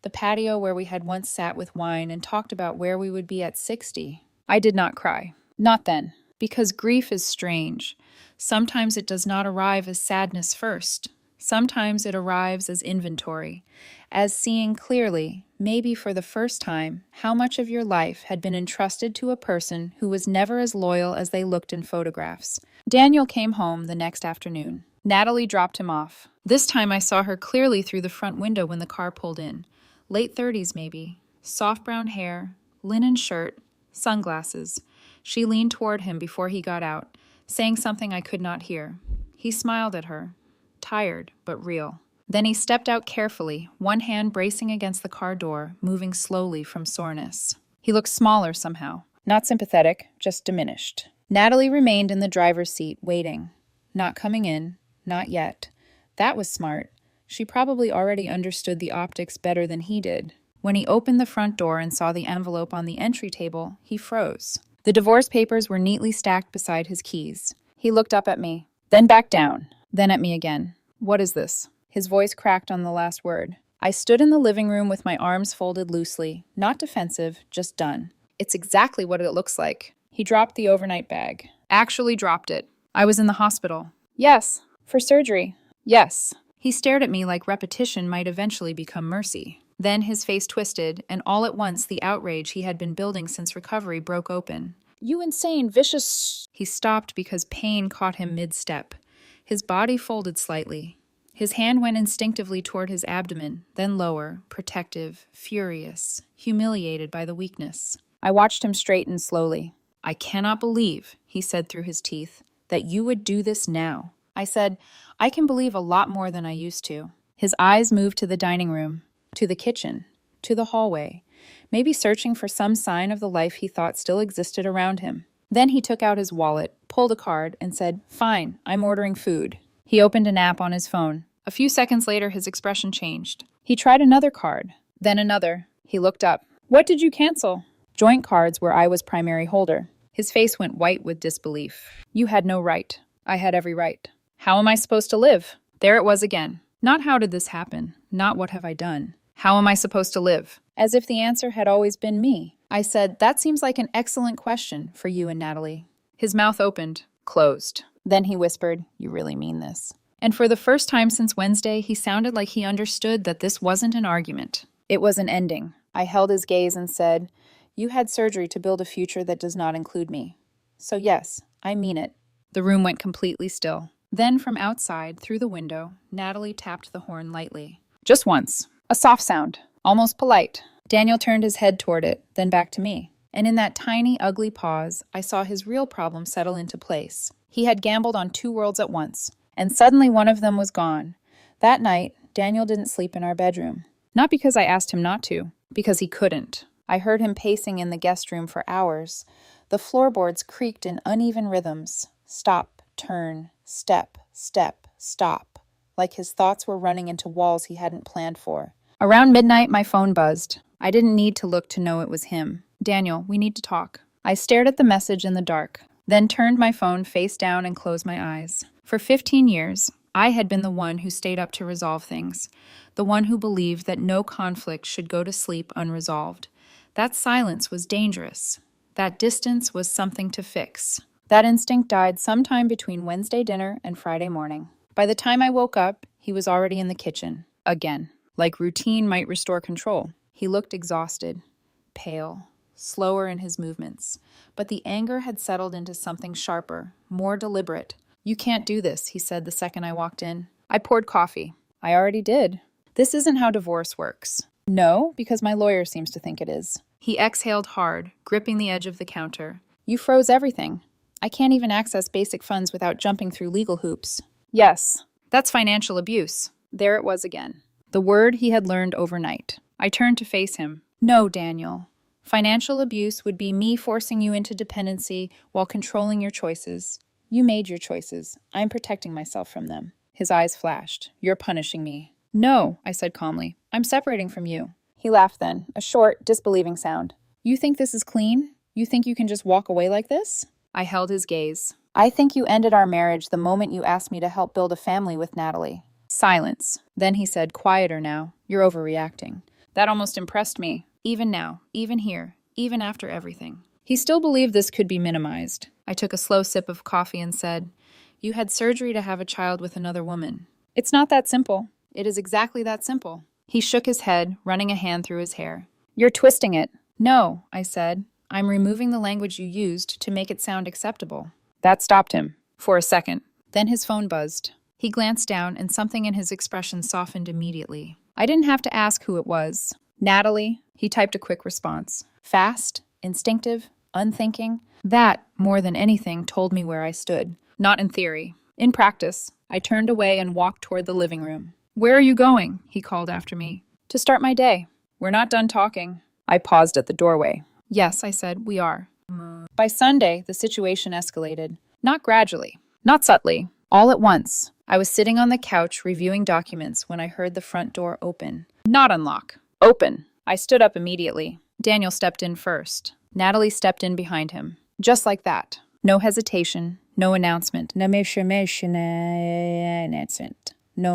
the patio where we had once sat with wine and talked about where we would be at 60. I did not cry. Not then. Because grief is strange. Sometimes it does not arrive as sadness first. Sometimes it arrives as inventory, as seeing clearly, maybe for the first time, how much of your life had been entrusted to a person who was never as loyal as they looked in photographs. Daniel came home the next afternoon. Natalie dropped him off. This time I saw her clearly through the front window when the car pulled in. Late 30s maybe. Soft brown hair, linen shirt, sunglasses. She leaned toward him before he got out, saying something I could not hear. He smiled at her, tired but real. Then he stepped out carefully, one hand bracing against the car door, moving slowly from soreness. He looked smaller somehow. Not sympathetic, just diminished. Natalie remained in the driver's seat, waiting. Not coming in, not yet. That was smart. She probably already understood the optics better than he did. When he opened the front door and saw the envelope on the entry table, he froze. The divorce papers were neatly stacked beside his keys. He looked up at me, then back down, then at me again. What is this? His voice cracked on the last word. I stood in the living room with my arms folded loosely, not defensive, just done. It's exactly what it looks like. He dropped the overnight bag. Actually dropped it. I was in the hospital. Yes. For surgery. Yes. He stared at me like repetition might eventually become mercy. Then his face twisted, and all at once the outrage he had been building since recovery broke open. You insane, vicious... He stopped because pain caught him mid-step. His body folded slightly. His hand went instinctively toward his abdomen, then lower, protective, furious, humiliated by the weakness. I watched him straighten slowly. I cannot believe, he said through his teeth, that you would do this now. I said, I can believe a lot more than I used to. His eyes moved to the dining room, to the kitchen, to the hallway, maybe searching for some sign of the life he thought still existed around him. Then he took out his wallet, pulled a card, and said, Fine, I'm ordering food. He opened an app on his phone. A few seconds later, his expression changed. He tried another card, then another. He looked up. What did you cancel? Joint cards where I was primary holder. His face went white with disbelief. You had no right. I had every right. How am I supposed to live? There it was again. Not how did this happen, not what have I done. How am I supposed to live? As if the answer had always been me. I said, that seems like an excellent question for you and Natalie. His mouth opened, closed. Then he whispered, You really mean this? And for the first time since Wednesday, he sounded like he understood that this wasn't an argument. It was an ending. I held his gaze and said, You had surgery to build a future that does not include me. So yes, I mean it. The room went completely still. Then from outside, through the window, Natalie tapped the horn lightly. Just once. A soft sound. Almost polite. Daniel turned his head toward it, then back to me. And in that tiny, ugly pause, I saw his real problem settle into place. He had gambled on two worlds at once, and suddenly one of them was gone. That night, Daniel didn't sleep in our bedroom. Not because I asked him not to, because he couldn't. I heard him pacing in the guest room for hours. The floorboards creaked in uneven rhythms. Stop, turn, step, step, stop. Like his thoughts were running into walls he hadn't planned for. Around midnight, my phone buzzed. I didn't need to look to know it was him. Daniel, we need to talk. I stared at the message in the dark, then turned my phone face down and closed my eyes. For 15 years, I had been the one who stayed up to resolve things, the one who believed that no conflict should go to sleep unresolved. That silence was dangerous. That distance was something to fix. That instinct died sometime between Wednesday dinner and Friday morning. By the time I woke up, he was already in the kitchen. Again. Like routine might restore control. He looked exhausted, pale, slower in his movements. But the anger had settled into something sharper, more deliberate. "You can't do this," he said the second I walked in. I poured coffee. "I already did. This isn't how divorce works." "No, because my lawyer seems to think it is." He exhaled hard, gripping the edge of the counter. "You froze everything. I can't even access basic funds without jumping through legal hoops." "Yes, that's financial abuse." There it was again. The word he had learned overnight. I turned to face him. "No, Daniel. Financial abuse would be me forcing you into dependency while controlling your choices. You made your choices. I'm protecting myself from them." His eyes flashed. "You're punishing me." "No," I said calmly. "I'm separating from you." He laughed then, a short, disbelieving sound. "You think this is clean? You think you can just walk away like this?" I held his gaze. "I think you ended our marriage the moment you asked me to help build a family with Natalie." Silence. Then he said, quieter now, "You're overreacting." That almost impressed me. Even now, even here, even after everything. He still believed this could be minimized. I took a slow sip of coffee and said, "You had surgery to have a child with another woman." "It's not that simple." "It is exactly that simple." He shook his head, running a hand through his hair. "You're twisting it." "No," I said. "I'm removing the language you used to make it sound acceptable." That stopped him. For a second. Then his phone buzzed. He glanced down, and something in his expression softened immediately. I didn't have to ask who it was. "Natalie," he typed a quick response. Fast, instinctive, unthinking. That, more than anything, told me where I stood. Not in theory. In practice. I turned away and walked toward the living room. "Where are you going?" he called after me. "To start my day." "We're not done talking." I paused at the doorway. "Yes," I said, "we are." By Sunday, the situation escalated. Not gradually. Not subtly. All at once. I was sitting on the couch reviewing documents when I heard the front door open. Not unlock. Open. I stood up immediately. Daniel stepped in first. Natalie stepped in behind him. Just like that. No hesitation. No announcement. No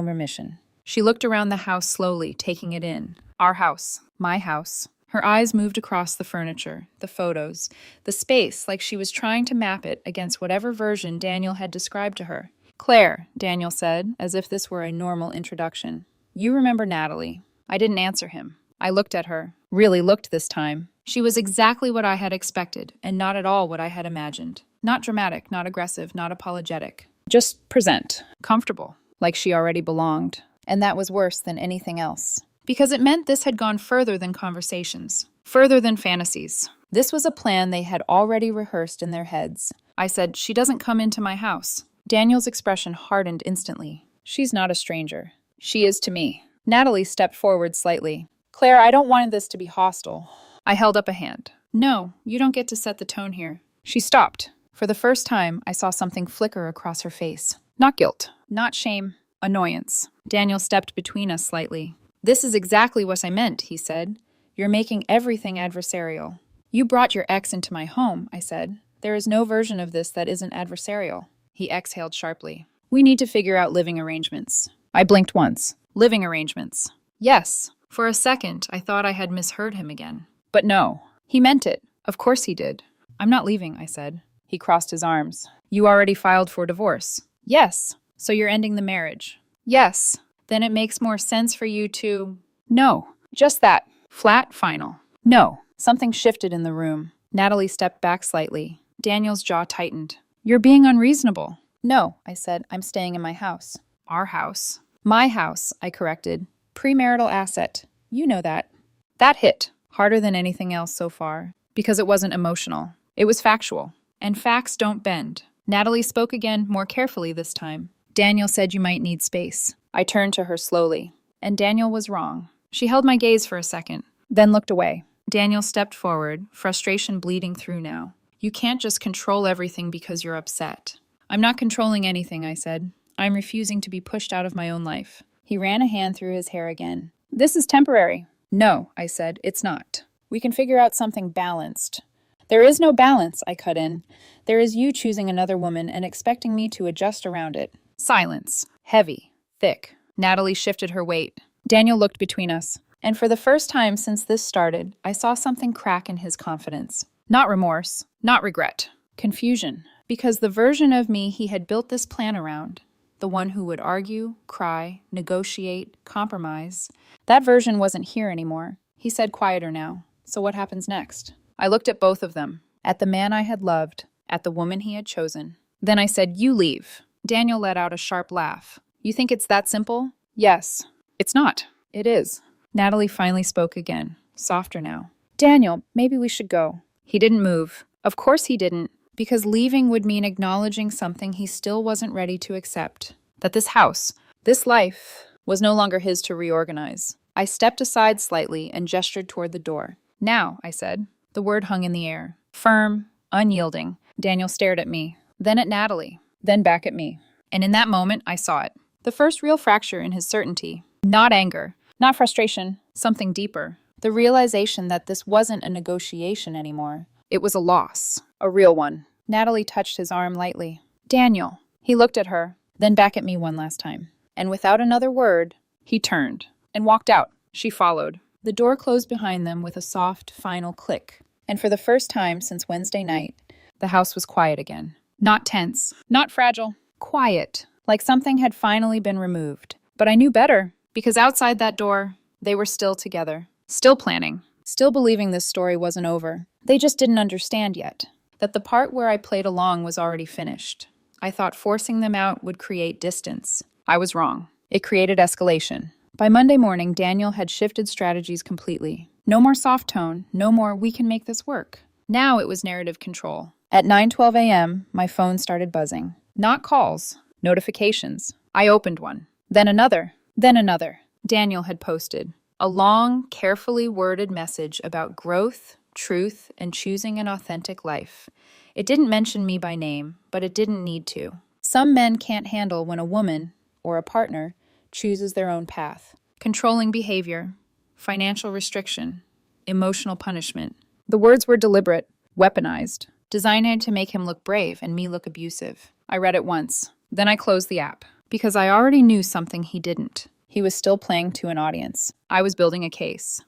remission. She looked around the house slowly, taking it in. Our house. My house. Her eyes moved across the furniture, the photos, the space like she was trying to map it against whatever version Daniel had described to her. "Claire," Daniel said, as if this were a normal introduction. "You remember Natalie." I didn't answer him. I looked at her. Really looked this time. She was exactly what I had expected, and not at all what I had imagined. Not dramatic, not aggressive, not apologetic. Just present. Comfortable. Like she already belonged. And that was worse than anything else. Because it meant this had gone further than conversations. Further than fantasies. This was a plan they had already rehearsed in their heads. I said, "She doesn't come into my house." Daniel's expression hardened instantly. "She's not a stranger." "She is to me." Natalie stepped forward slightly. "Claire, I don't want this to be hostile." I held up a hand. "No, you don't get to set the tone here." She stopped. For the first time, I saw something flicker across her face. Not guilt. Not shame. Annoyance. Daniel stepped between us slightly. "This is exactly what I meant," he said. "You're making everything adversarial." "You brought your ex into my home," I said. "There is no version of this that isn't adversarial." He exhaled sharply. "We need to figure out living arrangements." I blinked once. Living arrangements. Yes. For a second, I thought I had misheard him again. But no. He meant it. Of course he did. "I'm not leaving," I said. He crossed his arms. "You already filed for divorce." "Yes." "So you're ending the marriage." "Yes." "Then it makes more sense for you to—" "No." Just that. Flat, final. "No." Something shifted in the room. Natalie stepped back slightly. Daniel's jaw tightened. "You're being unreasonable." "No," I said. "I'm staying in my house." "Our house." "My house," I corrected. "Premarital asset. You know that." That hit. Harder than anything else so far. Because it wasn't emotional. It was factual. And facts don't bend. Natalie spoke again, more carefully this time. "Daniel said you might need space." I turned to her slowly. And Daniel was wrong. She held my gaze for a second, then looked away. Daniel stepped forward, frustration bleeding through now. "You can't just control everything because you're upset." "I'm not controlling anything," I said. "I'm refusing to be pushed out of my own life." He ran a hand through his hair again. "This is temporary." "No," I said, "it's not. We can figure out something balanced." "There is no balance," I cut in. "There is you choosing another woman and expecting me to adjust around it." Silence. Heavy. Thick. Natalie shifted her weight. Daniel looked between us. And for the first time since this started, I saw something crack in his confidence. Not remorse. Not regret. Confusion. Because the version of me he had built this plan around, the one who would argue, cry, negotiate, compromise, that version wasn't here anymore. He said quieter now. "So what happens next?" I looked at both of them, at the man I had loved, at the woman he had chosen. Then I said, "You leave." Daniel let out a sharp laugh. "You think it's that simple?" "Yes." "It's not." "It is." Natalie finally spoke again, softer now. "Daniel, maybe we should go." He didn't move. Of course he didn't, because leaving would mean acknowledging something he still wasn't ready to accept. That this house, this life, was no longer his to reorganize. I stepped aside slightly and gestured toward the door. "Now," I said. The word hung in the air. Firm, unyielding. Daniel stared at me, then at Natalie, then back at me. And in that moment, I saw it. The first real fracture in his certainty. Not anger, not frustration, something deeper. The realization that this wasn't a negotiation anymore. It was a loss, a real one. Natalie touched his arm lightly. "Daniel." He looked at her, then back at me one last time. And without another word, he turned and walked out. She followed. The door closed behind them with a soft, final click. And for the first time since Wednesday night, the house was quiet again. Not tense, not fragile, quiet, like something had finally been removed. But I knew better, because outside that door, they were still together, still planning, still believing this story wasn't over. They just didn't understand yet, that the part where I played along was already finished. I thought forcing them out would create distance. I was wrong. It created escalation. By Monday morning, Daniel had shifted strategies completely. No more soft tone, no more "we can make this work." Now it was narrative control. At 9:12 a.m., my phone started buzzing. Not calls, notifications. I opened one. Then another. Then another. Daniel had posted a long, carefully worded message about growth, truth, and choosing an authentic life. It didn't mention me by name, but it didn't need to. Some men can't handle when a woman, or a partner, chooses their own path. Controlling behavior, financial restriction, emotional punishment. The words were deliberate, weaponized, designed to make him look brave and me look abusive. I read it once. Then I closed the app, because I already knew something he didn't. He was still playing to an audience. I was building a case.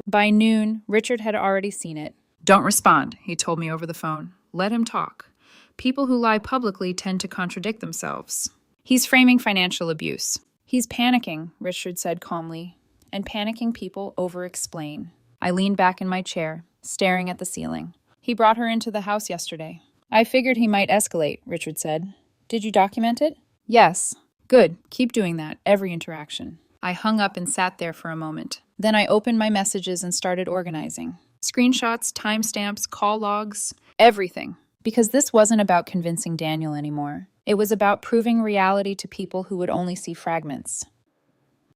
By noon, Richard had already seen it. "Don't respond," he told me over the phone. "Let him talk. People who lie publicly tend to contradict themselves." He's framing financial abuse. "He's panicking," Richard said calmly, "and panicking people over-explain." I leaned back in my chair, staring at the ceiling. "He brought her into the house yesterday." "I figured he might escalate," Richard said. "Did you document it?" "Yes." "Good. Keep doing that, every interaction." I hung up and sat there for a moment. Then I opened my messages and started organizing. Screenshots, timestamps, call logs, everything. Because this wasn't about convincing Daniel anymore. It was about proving reality to people who would only see fragments.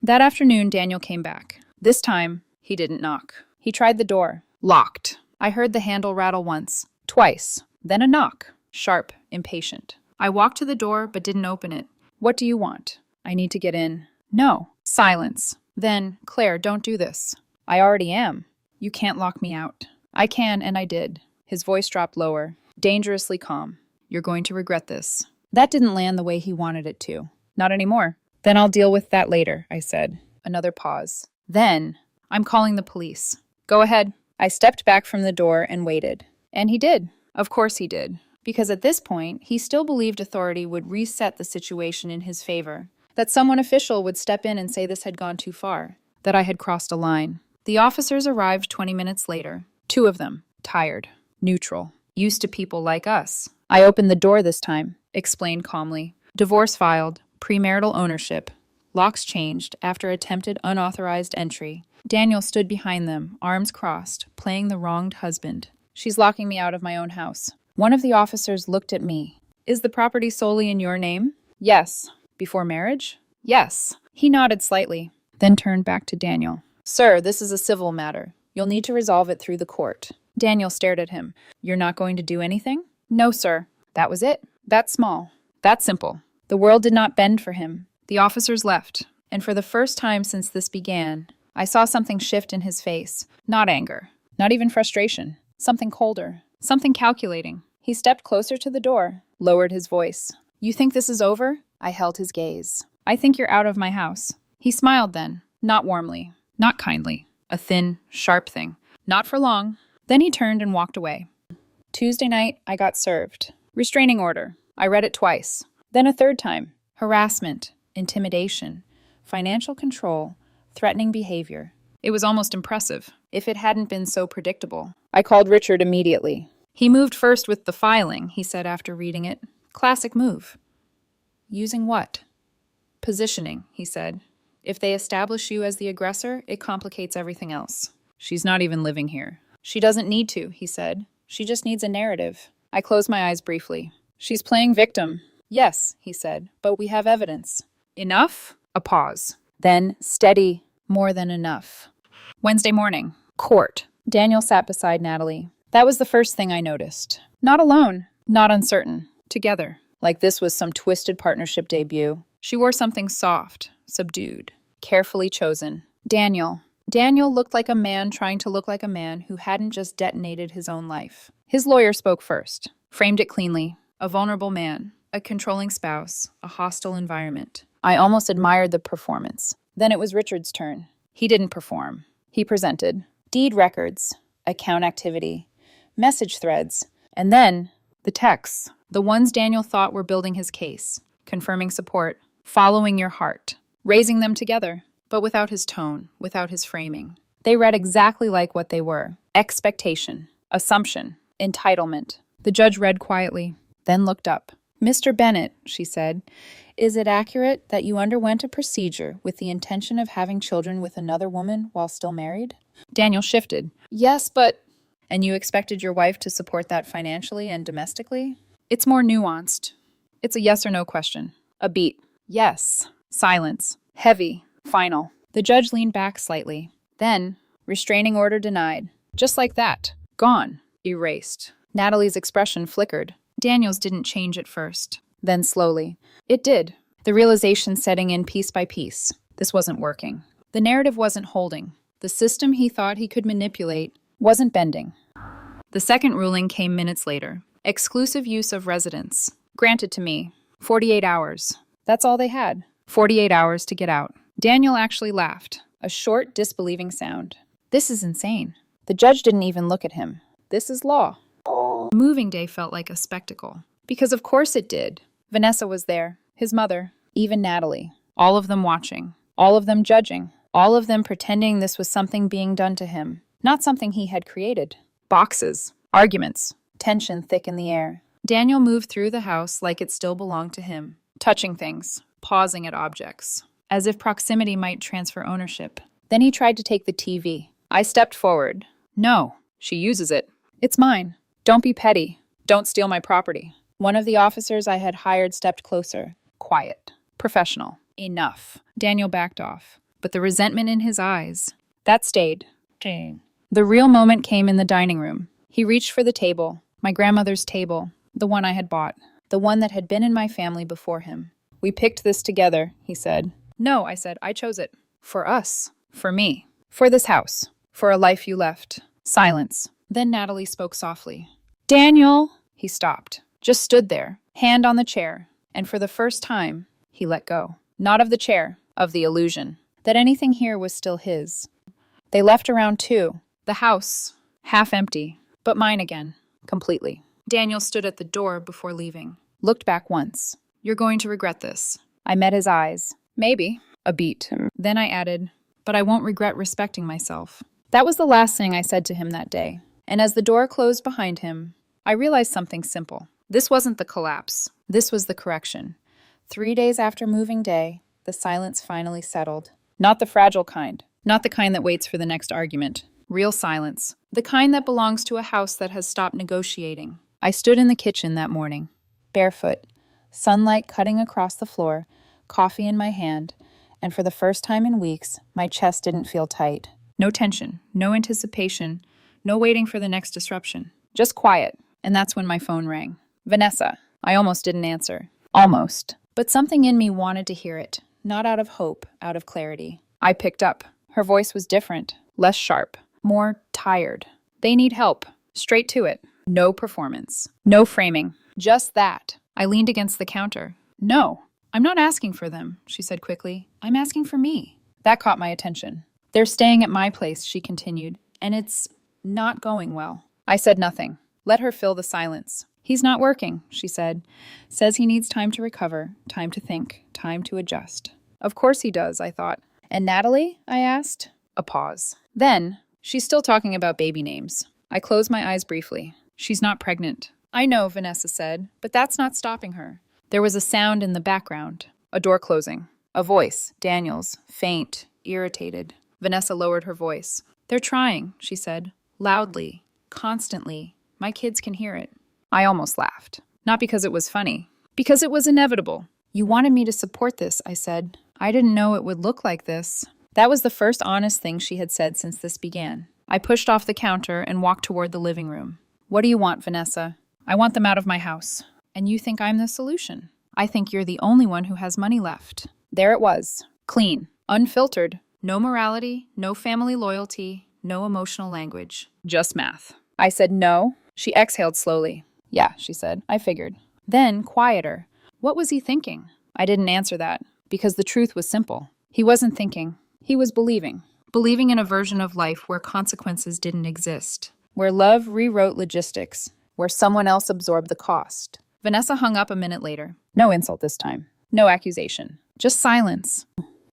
That afternoon, Daniel came back. This time, he didn't knock. He tried the door. Locked. I heard the handle rattle once, twice, then a knock. Sharp, impatient. I walked to the door but didn't open it. "What do you want?" "I need to get in." "No." Silence. Then, "Claire, don't do this." "I already am." "You can't lock me out." "I can, and I did." His voice dropped lower, dangerously calm. "You're going to regret this." That didn't land the way he wanted it to. "Not anymore." "Then I'll deal with that later," I said. Another pause. Then, "I'm calling the police." "Go ahead." I stepped back from the door and waited. And he did. Of course he did. Because at this point, he still believed authority would reset the situation in his favor. That someone official would step in and say this had gone too far. That I had crossed a line. The officers arrived 20 minutes later. 2 of them. Tired. Neutral. Used to people like us. "I opened the door this time," explained calmly. "Divorce filed. Premarital ownership. Locks changed after attempted unauthorized entry." Daniel stood behind them, arms crossed, playing the wronged husband. "She's locking me out of my own house." One of the officers looked at me. "Is the property solely in your name?" "Yes." "Before marriage?" "Yes." He nodded slightly, then turned back to Daniel. "Sir, this is a civil matter. You'll need to resolve it through the court." Daniel stared at him. "You're not going to do anything?" "No, sir." That was it. That small. That simple. The world did not bend for him. The officers left, and for the first time since this began, I saw something shift in his face. Not anger. Not even frustration. Something colder. Something calculating. He stepped closer to the door, lowered his voice. "You think this is over?" I held his gaze. "I think you're out of my house." He smiled then, not warmly, not kindly. A thin, sharp thing. Not for long. Then he turned and walked away. Tuesday night, I got served. Restraining order. I read it twice. Then a third time. Harassment, intimidation, financial control, threatening behavior. It was almost impressive, if it hadn't been so predictable. I called Richard immediately. He moved first with the filing, he said after reading it. Classic move. Using what? Positioning, he said. If they establish you as the aggressor, it complicates everything else. She's not even living here. She doesn't need to, he said. She just needs a narrative. I closed my eyes briefly. She's playing victim. Yes, he said, but we have evidence. Enough? A pause. Then, steady. More than enough. Wednesday morning. Court. Daniel sat beside Natalie. That was the first thing I noticed. Not alone. Not uncertain. Together. Like this was some twisted partnership debut. She wore something soft, subdued, carefully chosen. Daniel. Daniel looked like a man trying to look like a man who hadn't just detonated his own life. His lawyer spoke first. Framed it cleanly. A vulnerable man. A controlling spouse. A hostile environment. I almost admired the performance. Then it was Richard's turn. He didn't perform. He presented. Deed records. Account activity. Message threads. And then the texts. The ones Daniel thought were building his case. Confirming support. Following your heart. Raising them together. But without his tone. Without his framing. They read exactly like what they were. Expectation. Assumption. Entitlement. The judge read quietly. Then looked up. Mr. Bennett, she said, is it accurate that you underwent a procedure with the intention of having children with another woman while still married? Daniel shifted. Yes, but... And you expected your wife to support that financially and domestically? It's more nuanced. It's a yes or no question. A beat. Yes. Silence. Heavy. Final. The judge leaned back slightly. Then, restraining order denied. Just like that. Gone. Erased. Natalie's expression flickered. Daniel's didn't change at first. Then slowly. It did. The realization setting in piece by piece. This wasn't working. The narrative wasn't holding. The system he thought he could manipulate wasn't bending. The second ruling came minutes later. Exclusive use of residence. Granted to me. 48 hours. That's all they had. 48 hours to get out. Daniel actually laughed. A short, disbelieving sound. This is insane. The judge didn't even look at him. This is law. Moving day felt like a spectacle. Because of course it did. Vanessa was there. His mother. Even Natalie. All of them watching. All of them judging. All of them pretending this was something being done to him. Not something he had created. Boxes. Arguments. Tension thick in the air. Daniel moved through the house like it still belonged to him. Touching things. Pausing at objects. As if proximity might transfer ownership. Then he tried to take the TV. I stepped forward. No. She uses it. It's mine. Don't be petty. Don't steal my property. One of the officers I had hired stepped closer. Quiet. Professional. Enough. Daniel backed off. But the resentment in his eyes, that stayed. Dang. The real moment came in the dining room. He reached for the table. My grandmother's table. The one I had bought. The one that had been in my family before him. We picked this together, he said. No, I said. I chose it. For us. For me. For this house. For a life you left. Silence. Then Natalie spoke softly. Daniel! He stopped. Just stood there, hand on the chair. And for the first time, he let go. Not of the chair, of the illusion. That anything here was still his. They left around 2. The house, half empty. But mine again. Completely. Daniel stood at the door before leaving. Looked back once. You're going to regret this. I met his eyes. Maybe. A beat. Then I added, but I won't regret respecting myself. That was the last thing I said to him that day. And as the door closed behind him, I realized something simple. This wasn't the collapse. This was the correction. 3 days after moving day, the silence finally settled. Not the fragile kind. Not the kind that waits for the next argument. Real silence. The kind that belongs to a house that has stopped negotiating. I stood in the kitchen that morning, barefoot, sunlight cutting across the floor, coffee in my hand, and for the first time in weeks, my chest didn't feel tight. No tension, no anticipation, no waiting for the next disruption. Just quiet, and that's when my phone rang. Vanessa. I almost didn't answer. Almost. But something in me wanted to hear it, not out of hope, out of clarity. I picked up. Her voice was different, less sharp, more tired. They need help. Straight to it. No performance. No framing. Just that. I leaned against the counter. No, I'm not asking for them, she said quickly. I'm asking for me. That caught my attention. They're staying at my place, she continued, and it's not going well. I said nothing. Let her fill the silence. He's not working, she said. Says he needs time to recover, time to think, time to adjust. Of course he does, I thought. And Natalie? I asked. A pause. Then, she's still talking about baby names. I closed my eyes briefly. She's not pregnant. I know, Vanessa said, but that's not stopping her. There was a sound in the background. A door closing. A voice, Daniel's, faint, irritated. Vanessa lowered her voice. They're trying, she said, loudly, constantly. My kids can hear it. I almost laughed. Not because it was funny, because it was inevitable. You wanted me to support this, I said. I didn't know it would look like this. That was the first honest thing she had said since this began. I pushed off the counter and walked toward the living room. What do you want, Vanessa? I want them out of my house. And you think I'm the solution? I think you're the only one who has money left. There it was. Clean. Unfiltered. No morality, no family loyalty, no emotional language. Just math. I said no. She exhaled slowly. Yeah, she said. I figured. Then, quieter. What was he thinking? I didn't answer that, because the truth was simple. He wasn't thinking. He was believing. Believing in a version of life where consequences didn't exist. Where love rewrote logistics. Where someone else absorbed the cost. Vanessa hung up a minute later. No insult this time. No accusation. Just silence.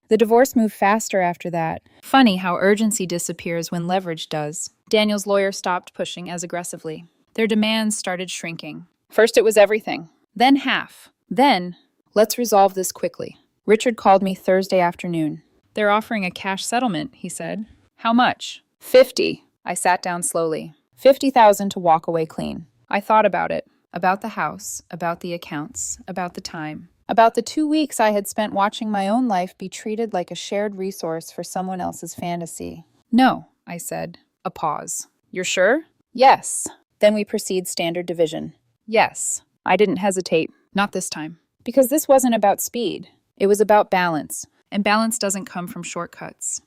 The divorce moved faster after that. Funny how urgency disappears when leverage does. Daniel's lawyer stopped pushing as aggressively. Their demands started shrinking. First it was everything. Then half. Then, let's resolve this quickly. Richard called me Thursday afternoon. They're offering a cash settlement, he said. How much? 50. I sat down slowly. 50,000 to walk away clean. I thought about it. About the house, about the accounts, about the time. About the 2 weeks I had spent watching my own life be treated like a shared resource for someone else's fantasy. No, I said. A pause. You're sure? Yes. Then we proceed standard division. Yes. I didn't hesitate. Not this time. Because this wasn't about speed. It was about balance. And balance doesn't come from shortcuts.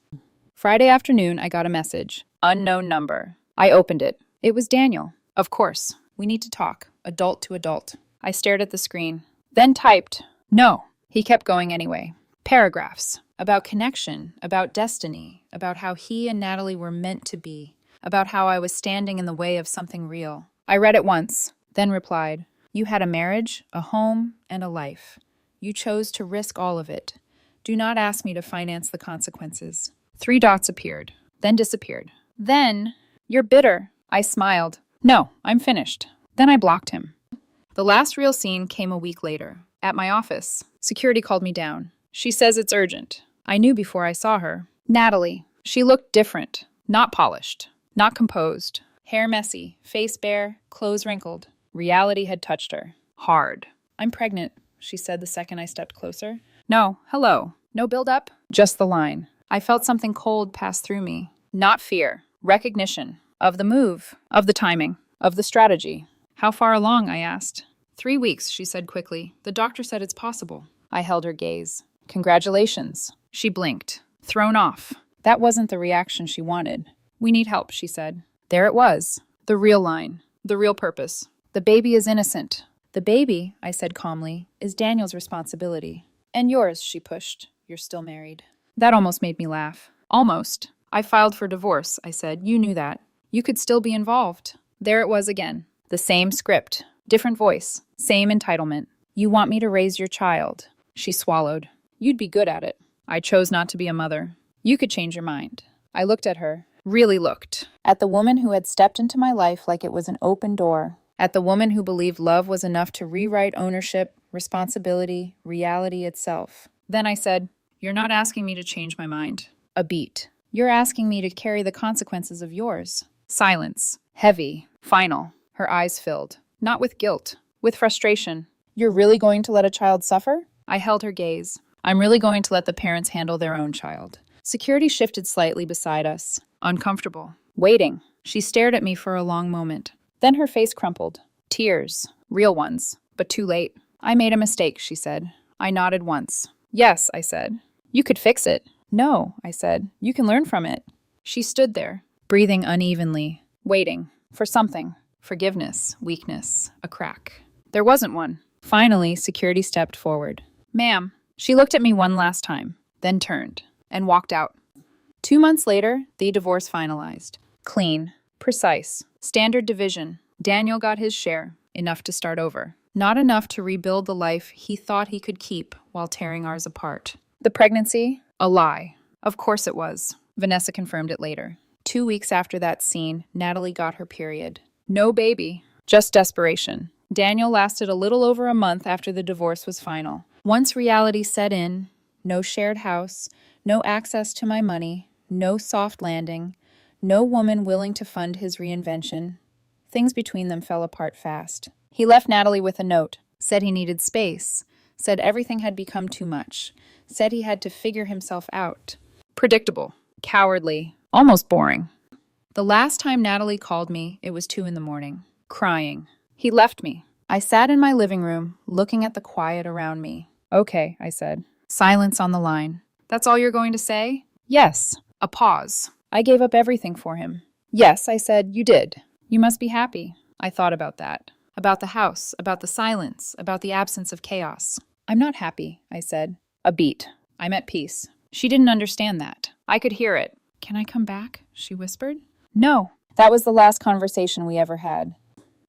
Friday afternoon, I got a message. Unknown number. I opened it. It was Daniel. Of course. We need to talk. Adult to adult. I stared at the screen. Then typed. No. He kept going anyway. Paragraphs. About connection. About destiny. About how he and Natalie were meant to be. About how I was standing in the way of something real. I read it once. Then replied. You had a marriage, a home, and a life. You chose to risk all of it. Do not ask me to finance the consequences. 3 dots appeared. Then disappeared. Then, you're bitter. I smiled. No, I'm finished. Then I blocked him. The last real scene came a week later. At my office. Security called me down. She says it's urgent. I knew before I saw her. Natalie. She looked different. Not polished. Not composed. Hair messy. Face bare. Clothes wrinkled. Reality had touched her. Hard. I'm pregnant, she said the second I stepped closer. No, hello. No build-up? Just the line. I felt something cold pass through me. Not fear. Recognition. Of the move. Of the timing. Of the strategy. How far along? I asked. 3 weeks, she said quickly. The doctor said it's possible. I held her gaze. Congratulations. She blinked. Thrown off. That wasn't the reaction she wanted. We need help, she said. There it was. The real line. The real purpose. The baby is innocent. The baby, I said calmly, is Daniel's responsibility. And yours, she pushed. You're still married. That almost made me laugh. Almost. I filed for divorce, I said. You knew that. You could still be involved. There it was again. The same script. Different voice. Same entitlement. You want me to raise your child. She swallowed. You'd be good at it. I chose not to be a mother. You could change your mind. I looked at her. Really looked. At the woman who had stepped into my life like it was an open door. At the woman who believed love was enough to rewrite ownership, responsibility, reality itself. Then I said, you're not asking me to change my mind. A beat. You're asking me to carry the consequences of yours. Silence. Heavy. Final. Her eyes filled. Not with guilt. With frustration. You're really going to let a child suffer? I held her gaze. I'm really going to let the parents handle their own child. Security shifted slightly beside us. Uncomfortable. Waiting. She stared at me for a long moment. Then her face crumpled. Tears. Real ones. But too late. I made a mistake, she said. I nodded once. Yes, I said. You could fix it. No, I said. You can learn from it. She stood there, breathing unevenly, waiting for something. Forgiveness, weakness, a crack. There wasn't one. Finally, security stepped forward. Ma'am. She looked at me one last time, then turned, and walked out. 2 months later, the divorce finalized. Clean. Precise. Standard division. Daniel got his share. Enough to start over. Not enough to rebuild the life he thought he could keep while tearing ours apart. The pregnancy? A lie. Of course it was. Vanessa confirmed it later. 2 weeks after that scene, Natalie got her period. No baby, just desperation. Daniel lasted a little over a month after the divorce was final. Once reality set in, no shared house, no access to my money, no soft landing, no woman willing to fund his reinvention, things between them fell apart fast. He left Natalie with a note, said he needed space, said everything had become too much, said he had to figure himself out. Predictable, cowardly, almost boring. The last time Natalie called me, it was 2 a.m, crying. He left me. I sat in my living room, looking at the quiet around me. Okay, I said. Silence on the line. That's all you're going to say? Yes. A pause. I gave up everything for him. Yes, I said, you did. You must be happy. I thought about that. About the house, about the silence, about the absence of chaos. I'm not happy, I said. A beat. I'm at peace. She didn't understand that. I could hear it. Can I come back? She whispered. No. That was the last conversation we ever had.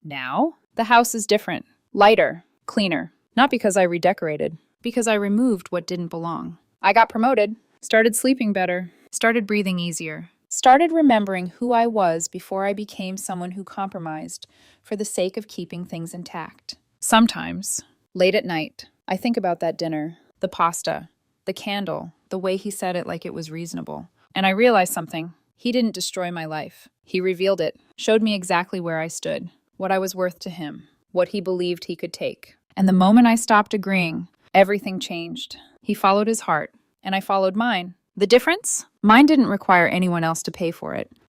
Now? The house is different. Lighter. Cleaner. Not because I redecorated. Because I removed what didn't belong. I got promoted. Started sleeping better. Started breathing easier. Started remembering who I was before I became someone who compromised for the sake of keeping things intact. Sometimes, late at night, I think about that dinner, the pasta, the candle, the way he said it like it was reasonable. And I realize something. He didn't destroy my life. He revealed it, showed me exactly where I stood, what I was worth to him, what he believed he could take. And the moment I stopped agreeing, everything changed. He followed his heart, and I followed mine. The difference? Mine didn't require anyone else to pay for it.